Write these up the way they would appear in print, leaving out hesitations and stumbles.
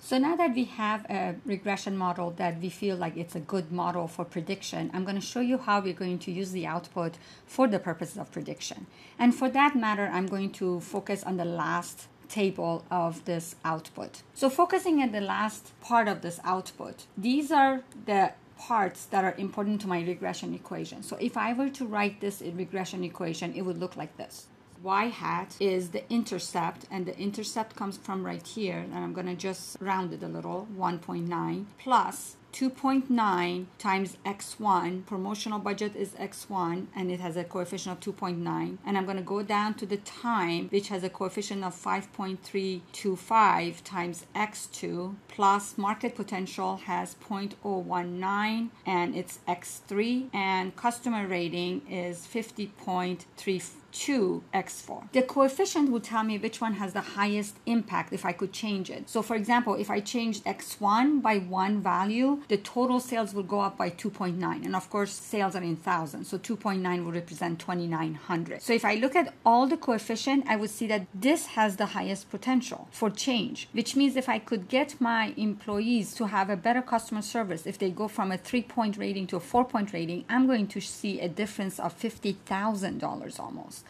So now that we have a regression model that we feel like it's a good model for prediction, I'm going to show you how we're going to use the output for the purposes of prediction. And for that matter, I'm going to focus on the last table of this output. So focusing at the last part of this output, these are the parts that are important to my regression equation. So if I were to write this regression equation, it would look like this. Y hat is the intercept, and the intercept comes from right here, and I'm going to just round it a little, 1.9 plus 2.9 times x1. Promotional budget is x1 and it has a coefficient of 2.9, and I'm going to go down to the time, which has a coefficient of 5.325 times x2, plus market potential has 0.019 and it's x3, and customer rating is 50.32 x4. The coefficient will tell me which one has the highest impact if I could change it. So for example, if I changed x1 by one value, the total sales will go up by 2.9, and of course sales are in thousands, so 2.9 will represent 2,900. So if I look at all the coefficient, I would see that this has the highest potential for change, which means if I could get my employees to have a better customer service, if they go from a 3-point rating to a 4-point rating, I'm going to see a difference of $50,000 almost.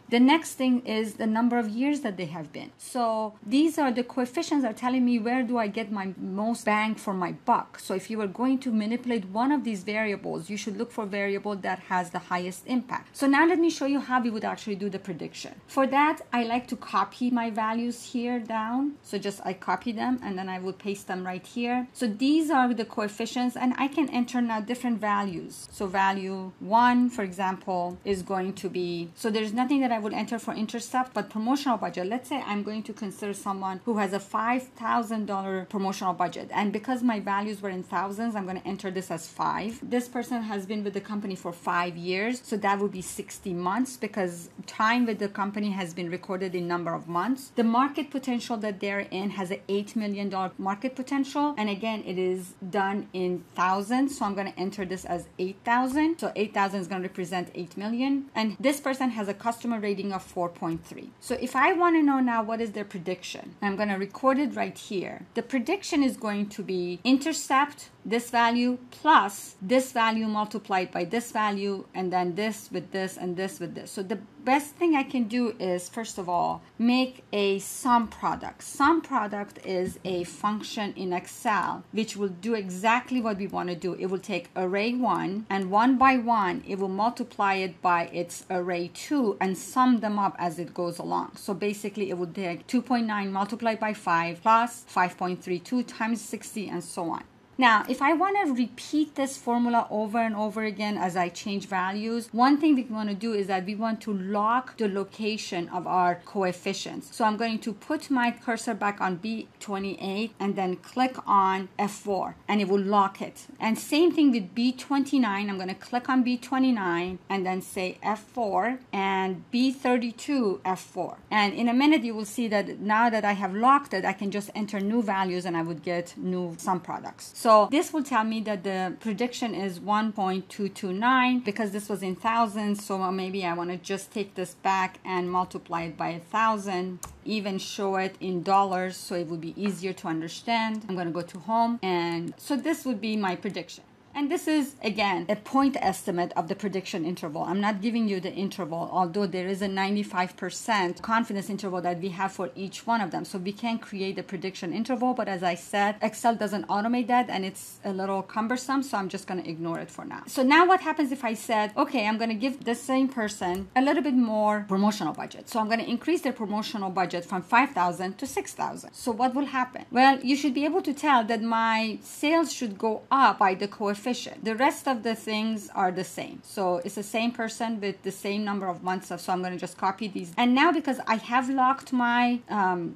The next thing is the number of years that they have been. So these are the coefficients are telling me where do I get my most bang for my buck. So if you are going to manipulate one of these variables, you should look for a variable that has the highest impact. So now let me show you how we would actually do the prediction. For that, I like to copy my values here down. So just I copy them and then I will paste them right here. So these are the coefficients, and I can enter now different values. So value 1, for example, is going to be, so there's nothing that I would enter for intercept, but promotional budget, let's say I'm going to consider someone who has a $5,000 promotional budget, and because my values were in thousands, I'm going to enter this as 5. This person has been with the company for 5 years, so that would be 60 months because time with the company has been recorded in number of months. The market potential that they're in has an $8 million market potential, and again it is done in thousands, so I'm going to enter this as 8,000. So 8,000 is going to represent 8 million, and this person has a customer rating of 4.3. So if I want to know now what is their prediction, I'm going to record it right here. The prediction is going to be intercept, this value plus this value multiplied by this value, and then this with this and this with this. So the best thing I can do is, first of all, make a sum product. Sum product is a function in Excel which will do exactly what we want to do. It will take array 1 and one by one it will multiply it by its array 2 and sum them up as it goes along. So basically it would take 2.9 multiplied by 5 plus 5.32 times 60 and so on. Now, if I want to repeat this formula over and over again as I change values, one thing we want to do is that we want to lock the location of our coefficients. So I'm going to put my cursor back on B28 and then click on F4 and it will lock it. And same thing with B29. I'm going to click on B29 and then say F4 and B32 F4. And in a minute you will see that now that I have locked it, I can just enter new values and I would get new sum products. So this will tell me that the prediction is 1.229 because this was in thousands. So maybe I want to just take this back and multiply it by 1,000, even show it in dollars so it would be easier to understand. I'm going to go to home, and so this would be my prediction. And this is, again, a point estimate of the prediction interval. I'm not giving you the interval, although there is a 95% confidence interval that we have for each one of them. So we can create a prediction interval, but as I said, Excel doesn't automate that and it's a little cumbersome, so I'm just going to ignore it for now. So now what happens if I said, okay, I'm going to give the same person a little bit more promotional budget. So I'm going to increase their promotional budget from 5,000 to 6,000. So what will happen? Well, you should be able to tell that my sales should go up by the coefficient. The rest of the things are the same. So it's the same person with the same number of months. So I'm going to just copy these. And now because I have locked my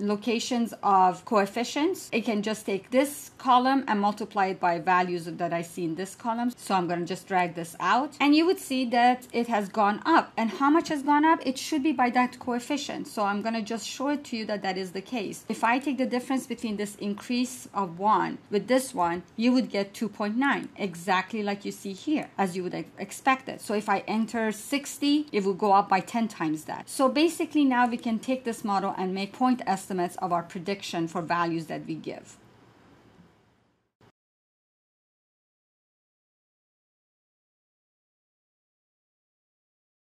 locations of coefficients, it can just take this column and multiply it by values that I see in this column. So I'm going to just drag this out. And you would see that it has gone up. And how much has gone up? It should be by that coefficient. So I'm going to just show it to you that that is the case. If I take the difference between this increase of 1 with this one, you would get 2.9. Exactly like you see here, as you would expect it. So if I enter 60, it will go up by 10 times that. So basically now we can take this model and make point estimates of our prediction for values that we give.